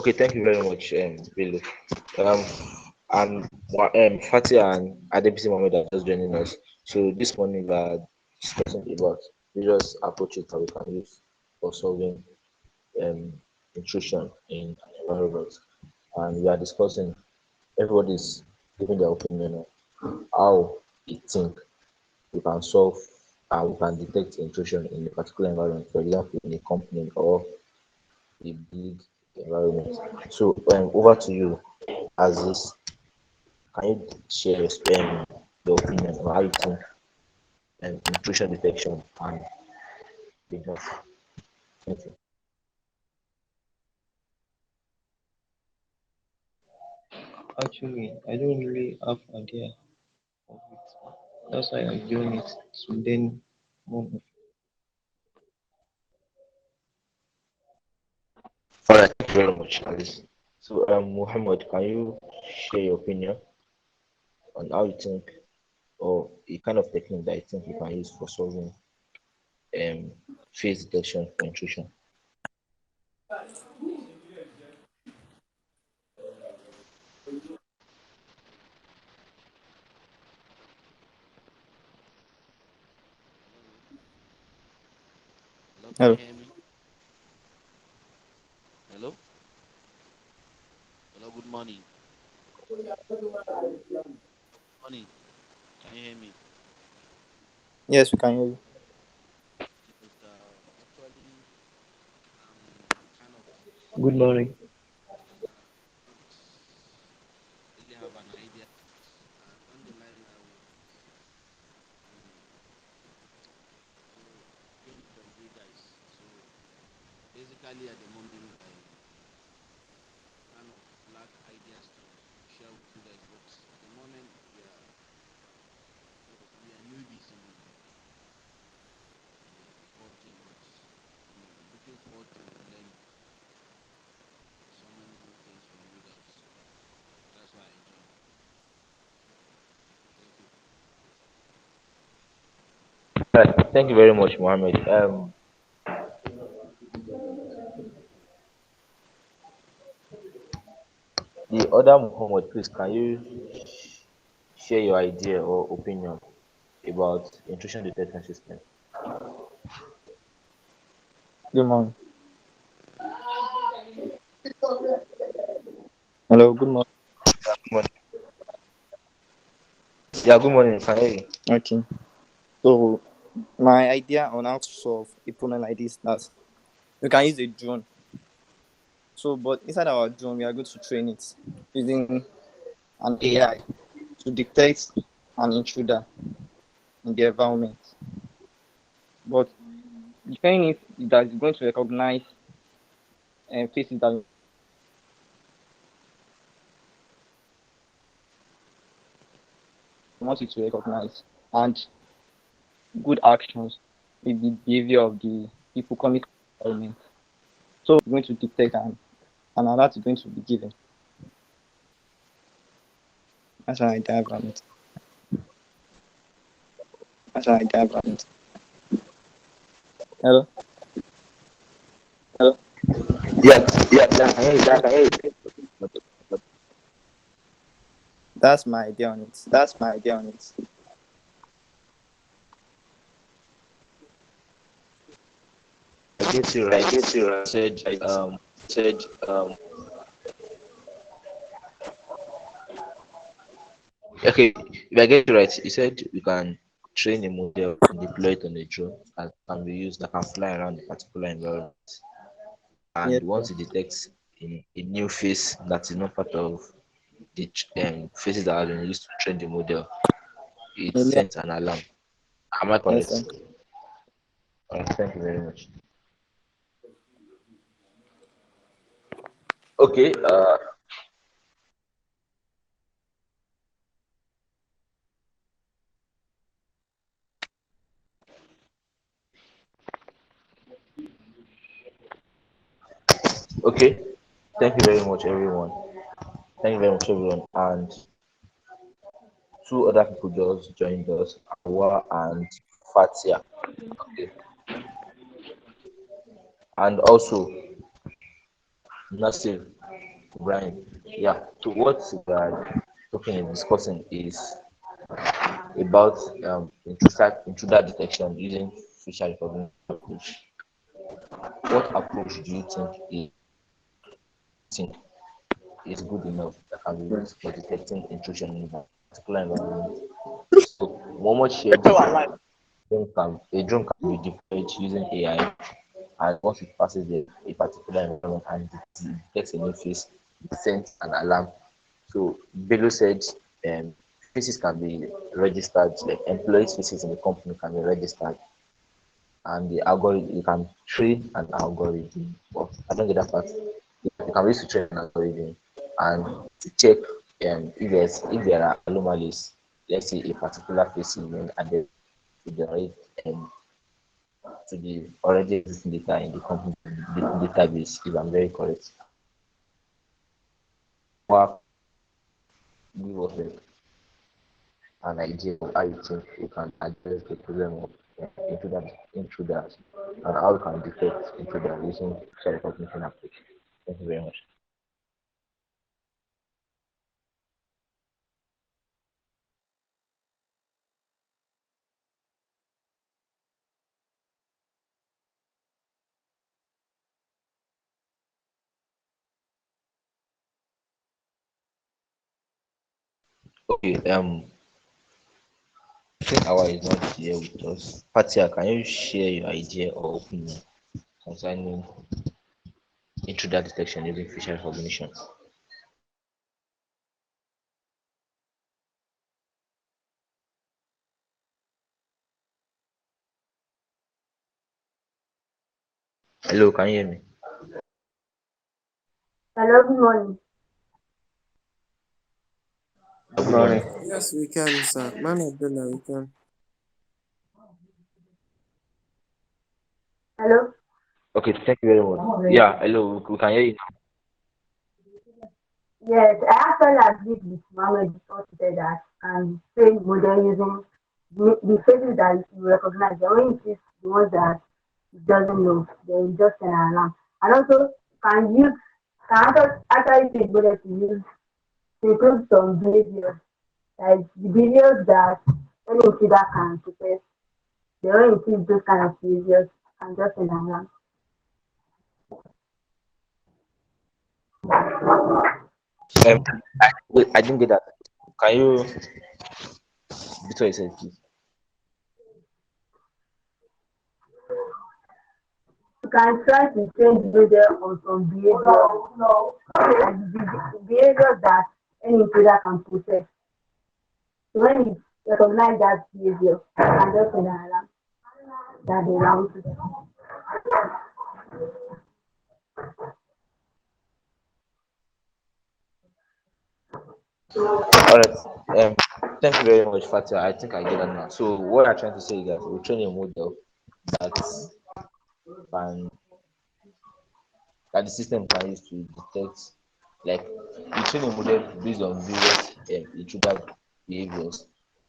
Okay, thank you very much, Billy. Um, Fatih and Adebisi Mohammed are just joining us. So this morning we are discussing about various approaches that we can use for solving um, intrusion in an environment, and we are discussing. Everybody's giving their opinion on how they think we can solve and we can detect intrusion in a particular environment, for example, in a company or a big environment. So, over to you, Aziz. Can you share your opinion on how you think intrusion detection and be done? Thank you. Actually, I don't really have idea of it. That's why I'm doing it to then move. All right, thank you very much, Aziz. So, Muhammad, can you share your opinion on how you think or a kind of technique that you think you can use for solving um, face detection for intrusion? Hello, can you Hello. hear me? Hello? Hello, good morning. Morning. Can you hear me? Yes, we can hear you. Yes, actually, kind of Good morning. don't really have an idea. On the line, I will gain from you guys. So, basically, at the moment, I kind of lack ideas to share with you guys. But at the moment, we are newbies in the whole thing. But looking forward to learn so many good things from you guys. So, that's why I joined. Thank you. All right, thank you very much, Mohammed. The other Muhammad, please, can you share your idea or opinion about intrusion detection system? Good morning. Hello. Good morning. Good morning. Yeah, good morning. Can hear you. Okay. So my idea on how to solve a problem like this that we can use a drone. So, but inside our drone, we are going to train it using an AI to detect an intruder in the environment. But depending if that is going to recognize faces that we want it to recognize and good actions with the behavior of the people coming to the environment. So we're going to detect and an alert is going to be given. That's an idea about it. That's an idea about it. Hello? Hello? Yeah, yeah, I hear you. I hear you. That's my idea on it. That's my idea on it. I get you I right. get you Said right. Said okay. If I get you right, you said we can train a model and deploy it on a drone that can be used that can fly around a particular environment. And Yes, once sir. it detects a new face that is not part of the faces that have been used to train the model, it Yeah, sends an alarm. Am I yes, correct? sir. Thank you very much. Okay. Okay. Thank you very much, everyone. Thank you very much, everyone. And two other people just joined us, Awa and Fatia. Okay. And also Nasir. Brian. Yeah. So what we are talking and discussing is about intruder detection using facial recognition approach. What approach do you think is good enough that can be used for detecting intrusion in a particular environment? So Mohammed shared a drone can be deployed using AI, and once it passes a particular environment and it detects a new face, it sends an alarm. So Bello said faces can be registered, like employees' faces in the company can be registered, and the algorithm you can train an algorithm. But I don't get that part. You can use to train an algorithm and to check if there are anomalies. Let's say a particular face is being added to the right to the already existing data in the company database. If I'm very correct, or give us an idea of how you think you can address the problem of intruders and how you can detect intruders using facial recognition approach. Thank you very much. Okay, I think our is not here with us. Patia, can you share your idea or opinion concerning intruder detection using facial recognition? Hello, can you hear me? Hello, good morning. Good Good morning. morning. Yes, we can, sir. Man of Bella, we can. Hello. Okay, thank you very much. Yeah, hello, we can hear you. Yes, I actually agreed with Mohammed before he said that and train model using the faces that you recognize. The only is the ones that it doesn't know. Then just an alarm. And also can use actually train model to use to improve some behaviors. Like the behaviors that any intruder can protect. They only increase those kind of behaviors and just an alarm. Um, wait, I didn't get that. Can you repeat what you said, please? You can try to change behavior on some behavior and behavior that any intruder can possess. So when it recognize that behavior and just an alarm that they allow to. All right. Um, Thank you very much, Fatia. I think I get that now. So what I'm trying to say is that we train a model that can that the system can use to detect, like, we train a model based on various intruder behaviors,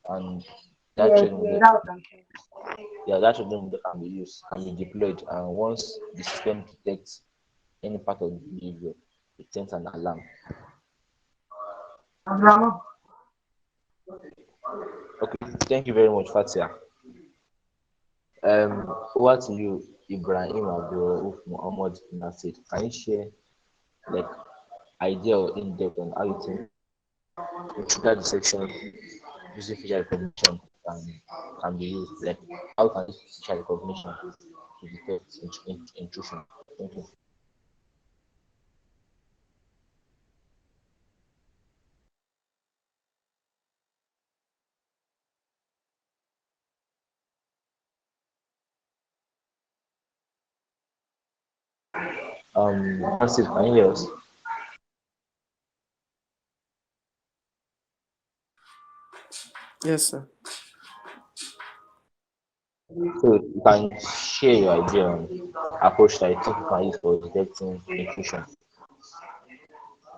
and that Yes, training yes, model, that was something. yeah, that training model can be used, can be deployed, and once the system detects any part of the behavior, it sends an alarm. Okay, thank you very much, Fatia. Over to you, Ibrahim Abdul Muhammad Nasir. Can you share like idea or in depth on how you think intruder detection using facial recognition can be used? Like how can use facial recognition to detect intrusion? Thank you. Nasir, can you hear us? Yes, sir. So you can share your idea on approach that you think you can use for detecting intrusion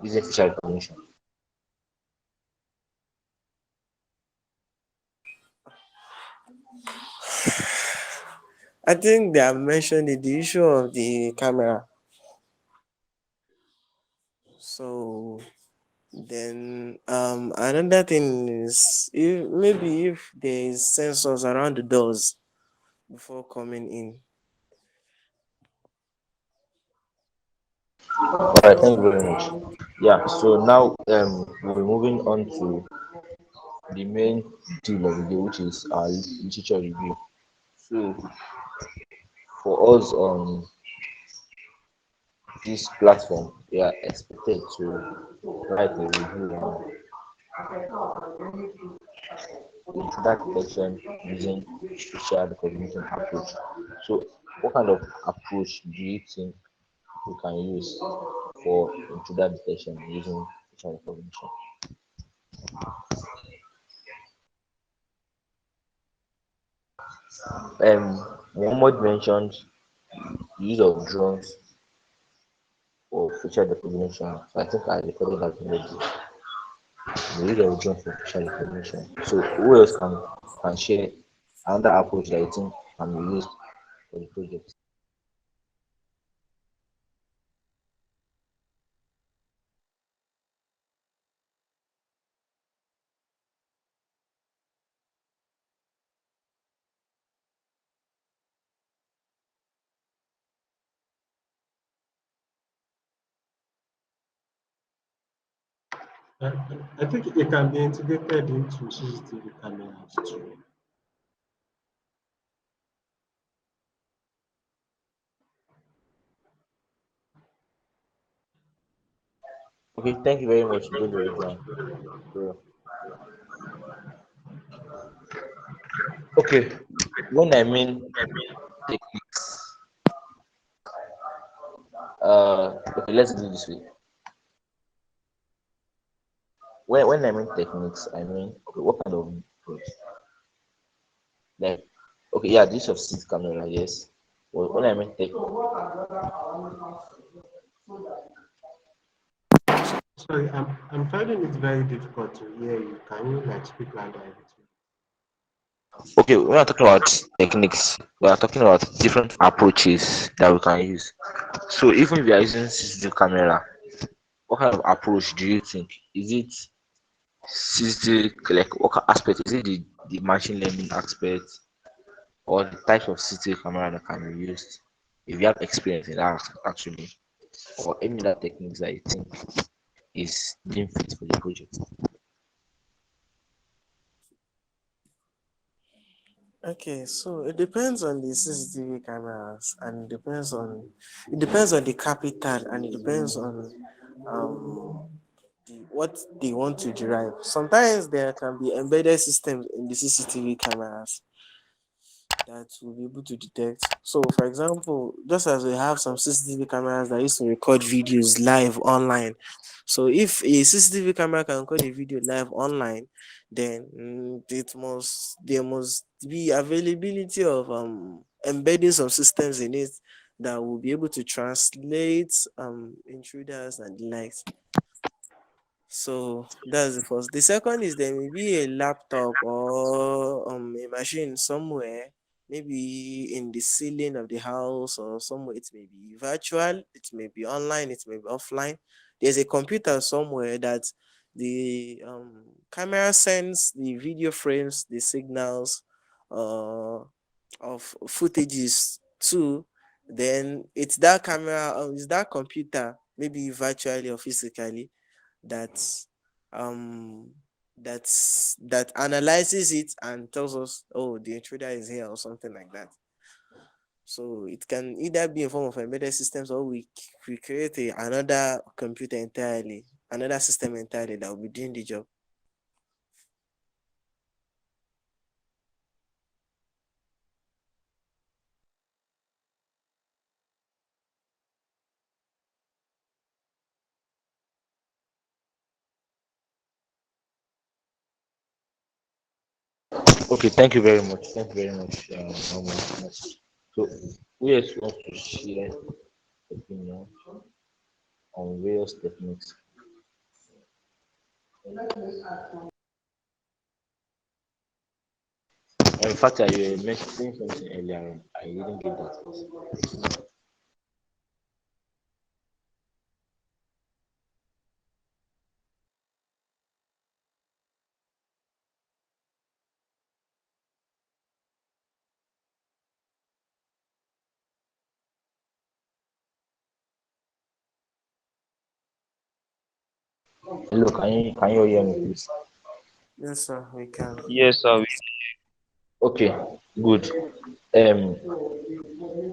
using facial recognition. I think they have mentioned the issue of the camera. So then another thing is, if maybe if there is sensors around the doors before coming in. All right, thank you very much. Yeah, so now we'll be moving on to the main deal of the day, which is our literature review. So for us on this platform, we are expected to write a review on that detection using facial recognition approach. So what kind of approach do you think we can use for intruder detection using facial recognition? Mohammed mentioned the use of drones for facial recognition. So I think I recorded that already. The use of drones for facial recognition. So who else can share another approach that I think can be used for the project? I think it can be integrated into CCTV cameras too. Okay, thank you very much. Good John. So, okay, when I mean techniques, okay, let's do it this way. When I mean techniques, I mean okay, what kind of approach? Like, okay, yeah, this of CCTV camera, yes. Well, when I mean tech, Sorry, I'm finding it very difficult to hear you. Can you like speak louder a bit? okay, we're not talking about techniques. We are talking about different approaches that we can use. So even if you are using CCTV camera, what kind of approach do you think? Is it CCTV, like what aspect? Is it the machine learning aspect or the types of CCTV camera that can be used? If you have experience in that actually, or any other techniques that you think is deemed fit for the project. Okay, so it depends on the CCTV cameras, and it depends on the capital, and it depends on um what they want to derive. Sometimes there can be embedded systems in the CCTV cameras that will be able to detect. So, for example, just as we have some CCTV cameras that used to record videos live online. So, if a CCTV camera can record a video live online, then there must be availability of embedding some systems in it that will be able to translate intruders and the likes. So that's the first. The second is there may be a laptop or a machine somewhere, maybe in the ceiling of the house or somewhere. It may be virtual, it may be online, it may be offline. There's a computer somewhere that the camera sends the video frames, the signals of footages to. Then it's that camera, it's that computer, maybe virtually or physically, that um that analyzes it and tells us, oh, the intruder is here or something like that. So it can either be in form of embedded systems, or we create another computer entirely, another system entirely that will be doing the job. Okay, thank you very much. Thank you very much. So, who else wants to share opinion on various techniques? In fact, I mentioned something earlier on. I didn't get that. Hello, can you hear me, please? Yes, sir, we can. Yes, sir. Okay, good. Um,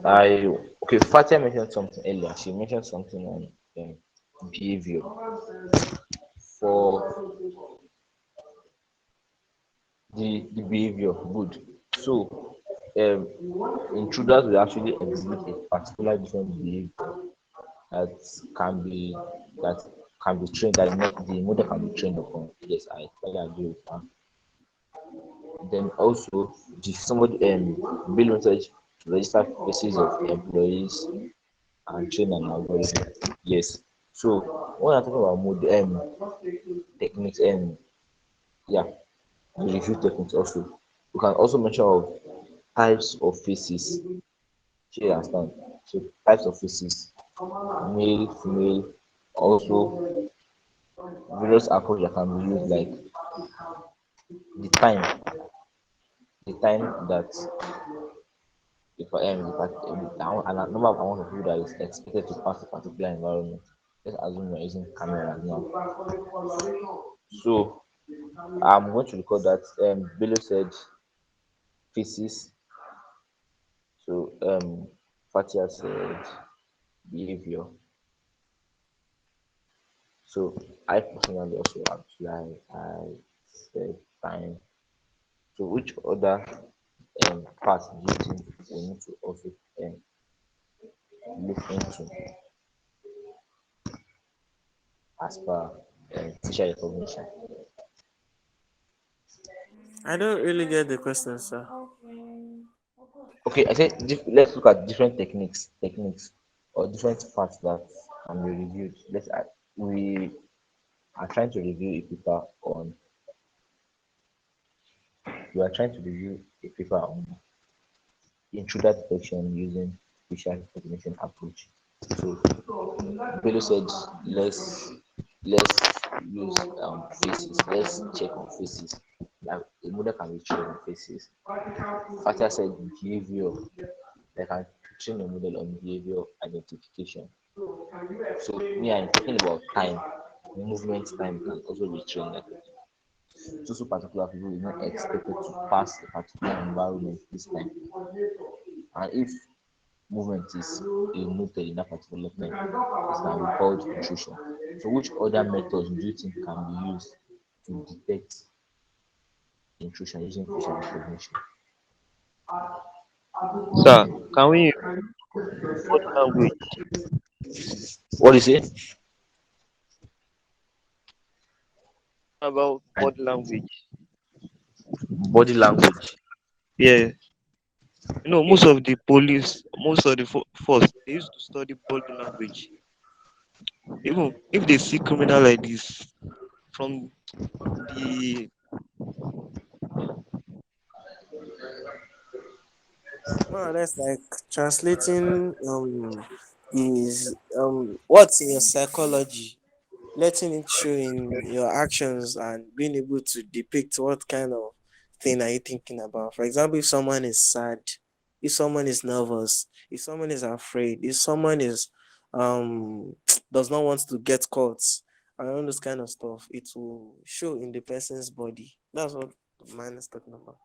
I okay. Fatia mentioned something earlier. She mentioned something on behavior for the behavior. Good. So, intruders will actually exhibit a particular different behavior that can be that can be trained. That the model can be trained upon. Yes, I totally agree with that. Then also, the somebody build research to register basis of employees and train an algorithm. Yes. So when I'm talking about techniques, yeah, the review techniques also. We can also mention of types of faces. Do you understand? So types of faces, male, female, also various approach that can be used like the time, the time that if a number of amount of people that is expected to pass a particular environment. Let's assume you're using cameras now. So I'm going to record that Bello said faces. So Fatia said behavior. So I personally also apply I said time. So which other parts do you think we need to also um, look into as per facial recognition? I don't really get the question, sir. Okay, I said let's look at different techniques or different parts that can be reviewed. We are trying to review a paper on we are trying to review a paper on intruder detection using facial recognition approach. So Bello said let's use faces. Let's check on faces. Like a model can be trained on faces. Fatia said behavior. They can train a model on behavior identification. So me, I'm talking about time. Movement time can also be trained. Like so particular people is not expected to pass a particular environment this time. And if movement is noted in that particular time, it can be called intrusion. So which other methods do you think can be used to detect intrusion using facial recognition? Sir, can we use body language? What is it? About And body language. body language. Yeah. Most Okay. of the police, most of the force, they used to study body language. Even if they see criminal like this from the More or less like translating is what's in your psychology, letting it show in your actions and being able to depict what kind of thing are you thinking about. For example, if someone is sad, if someone is nervous, if someone is afraid, if someone is does not want to get caught and all this kind of stuff, it will show in the person's body. That's what man is talking about.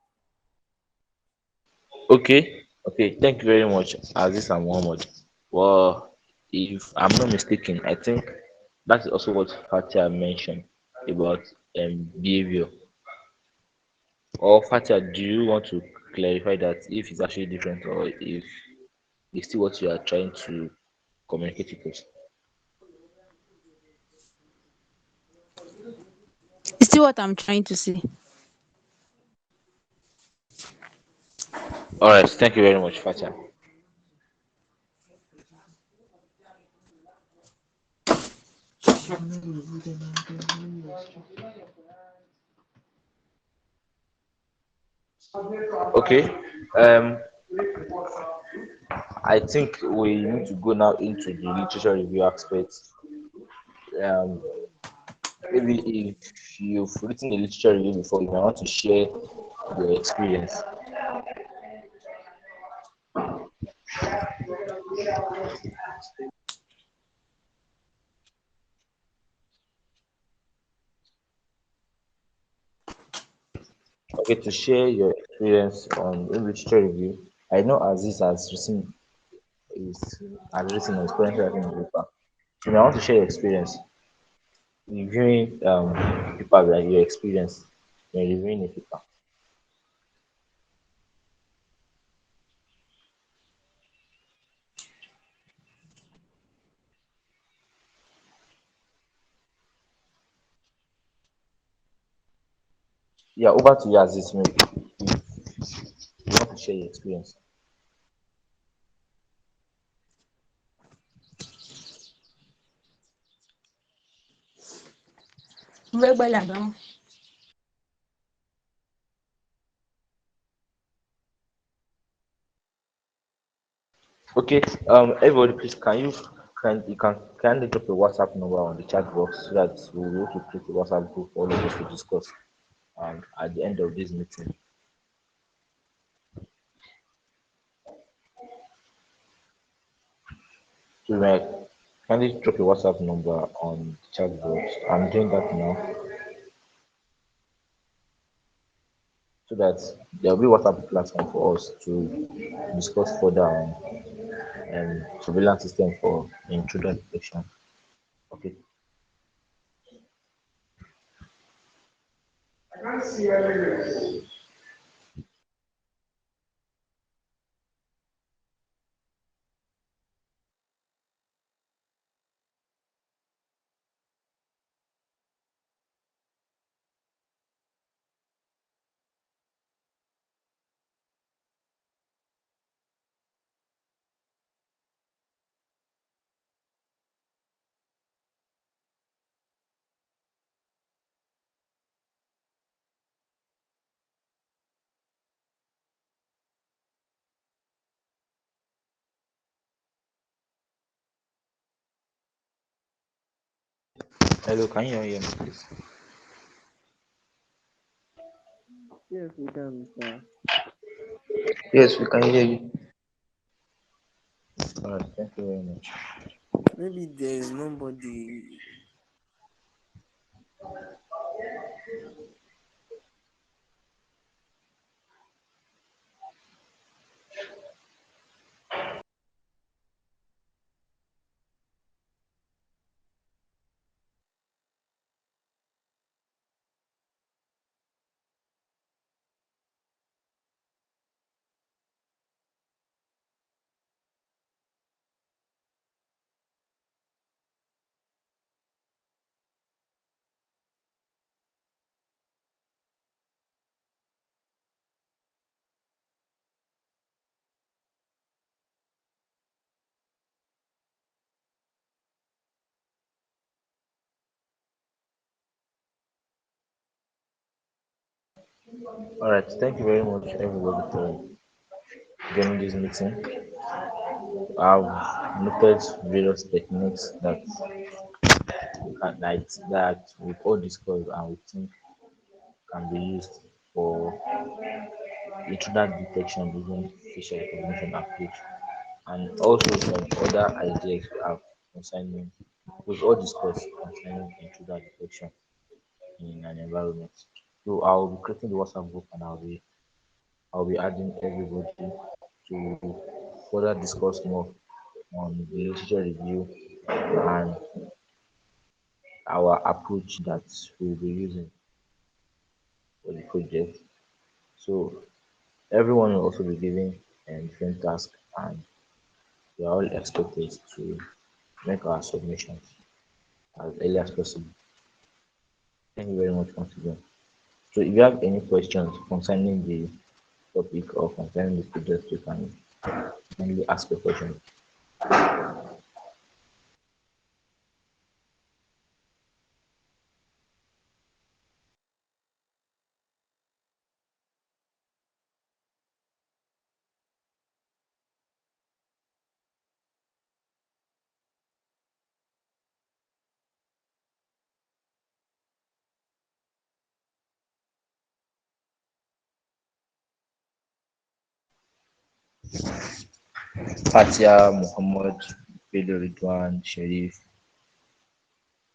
Okay. Okay. Thank you very much, Aziz and Muhammad. Well, if I'm not mistaken, I think that's also what Fatia mentioned about behavior. Or Fatia, do you want to clarify that if it's actually different or if it's still what you are trying to communicate with us? It's still what I'm trying to say. All right. Thank you very much, Fatia. Okay. Um, I think we need to go now into the literature review aspect. Um, maybe if you've written a literature review before, you might want to share your experience. Okay, to share your experience on in literature review. I know Aziz is has written or experience writing a paper. So I want to share your experience reviewing paper, like your experience when reviewing a paper. Yeah, over to you, Aziz. Maybe you want to share your experience. Mo fẹ́ gbọ́ làbámọ̀. Okay, everybody, please can kindly drop a WhatsApp number on the chat box so that we'll be able to create a WhatsApp group for all of us to discuss at the end of this meeting. So like kindly drop a WhatsApp number on the chat box. I'm doing that now so that there will be WhatsApp platform for us to discuss further on surveillance system for intruder detection. Okay. Hello, can you hear me, please? Yes, we can, sir. Yes, we can hear you. All right, thank you very much. Maybe there is nobody. All right, thank you very much, everybody, for joining this meeting. I've noted various techniques that we've all discussed and we think can be used for intruder detection using facial recognition approach, and also some other ideas we have concerning we've all discussed concerning intruder detection in an environment. So I'll be creating the WhatsApp group and I'll be adding everybody to further discuss more on the literature review and our approach that we'll be using for the project. So everyone will also be given a different task, and we are all expected to make our submissions as early as possible. Thank you very much once again. So if you have any questions concerning the topic or concerning the project, you can kindly ask your question. Fatia, Muhammad, Pedro Ridwan, Sharif,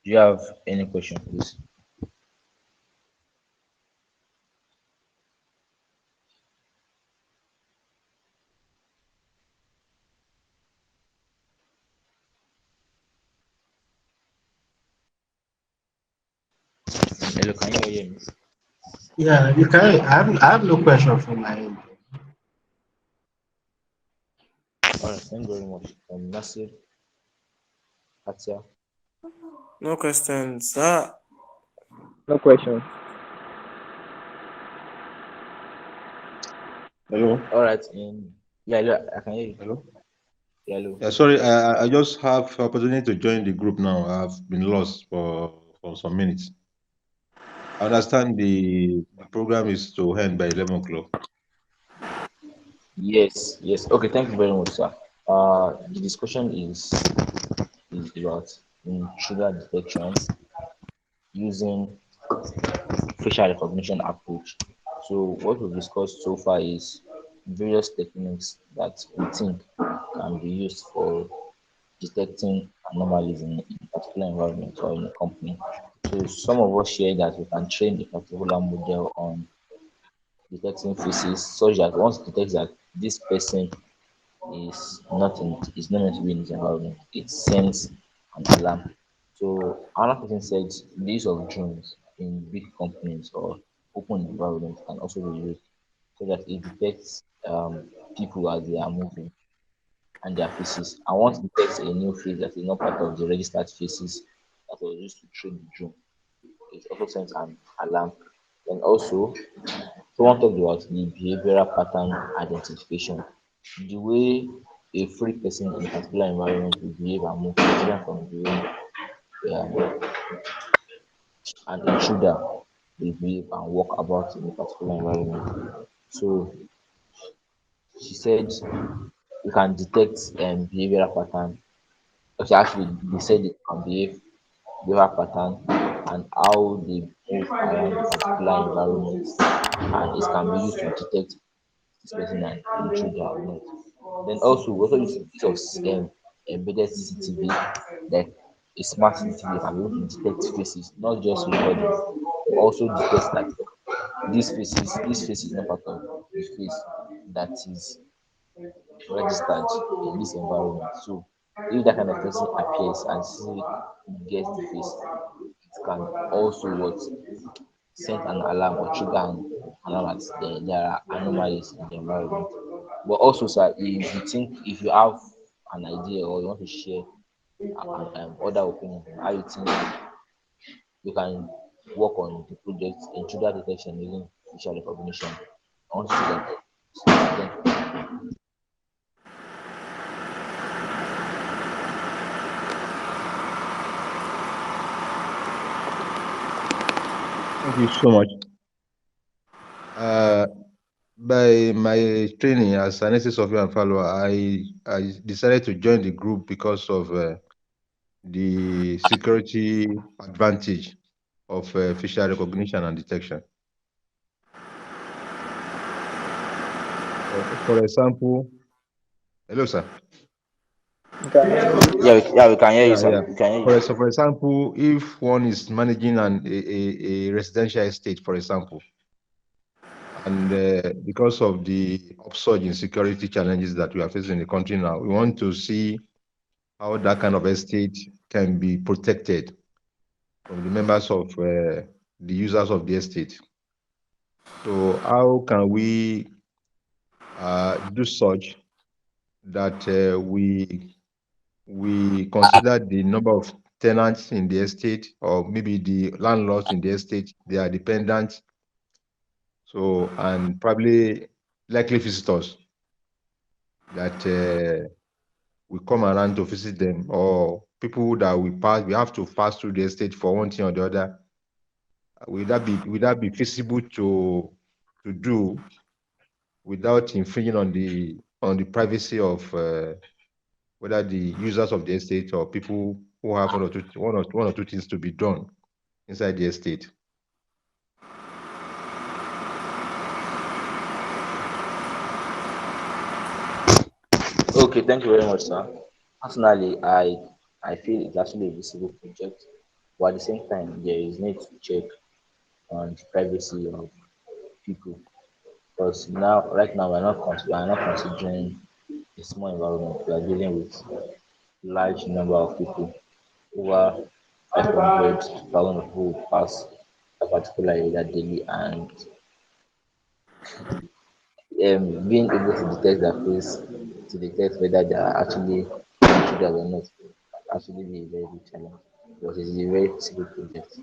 do you have any question, please? Hello, can you hear me? Yeah, you can. I have no question from my end. All right, thank you very much. Nasir, Katia. No questions. No question. Hello, All right, yeah, hello, I can hear you. hello. Yeah, hello. Yeah, sorry, I just have opportunity to join the group now. I've been lost for some minutes. I understand the program is to end by 11 o'clock. Yes, yes. Okay, thank you very much, sir. The discussion is about intruder detection using facial recognition approach. So what we've discussed so far is various techniques that we think can be used for detecting anomalies in a particular environment or in a company. So some of us share that we can train a particular model on detecting faces such that once it detects that this person is not meant to be in this environment, it sends an alarm. So another person said the use of drones in big companies or open environments can also be used so that it detects people as they are moving and their faces. And once it detects a new face that is not part of the registered faces that was used to train the drone, it also sends an alarm. And also, someone talked about the behavioral pattern identification. The way a free person in a particular environment will behave and move is different from the way an intruder will behave and walk about in a particular environment. So she said you can detect behavioral pattern. Okay, actually, they said it can behave behavioral pattern and how they move around a particular environment, and it can be used to detect this person an intruder or not. Then also we also use embedded CCTV, like a smart CCTV can be able to detect faces, not just recording, but also detect that this face is not part of the face that is registered in this environment. So if that kind of person appears and see gets the face, it can also what send an alarm or trigger an alarm that there are anomalies in the environment. But also, sir, if you think if you have an idea or you want to share other opinion on how you think you can work on the project intruder detection using facial recognition, I want to see that. Thank you. Thank you so much. Uh, by my training as an SS officer and follower, I decided to join the group because of the security advantage of facial recognition and detection. For example, hello, sir. You can hear you. Yeah, we can hear you, Yeah, sir. yeah. We can hear you. For example, if one is managing a residential estate, for example, and because of the upsurge in security challenges that we are facing in the country now, we want to see how that kind of estate can be protected from the members of the users of the estate. So how can we do such that we consider the number of tenants in the estate or maybe the landlords in the estate, their dependents, so and probably likely visitors that we come around to visit them or people that we have to pass through the estate for one thing or the other. Will that be feasible to do without infringing on the privacy of whether the users of the estate or people who have one or two things to be done inside the estate? Okay, thank you very much, sir. Personally, I feel it's actually a visible project, but at the same time, there is need to check on the privacy of people because right now, we are not considering a small environment. We are dealing with large number of people over 500 to 1,000 people who pass a particular area daily, and being able to detect their face, to detect whether they are actually intruders or not, actually be a very big challenge because it's a very secret project.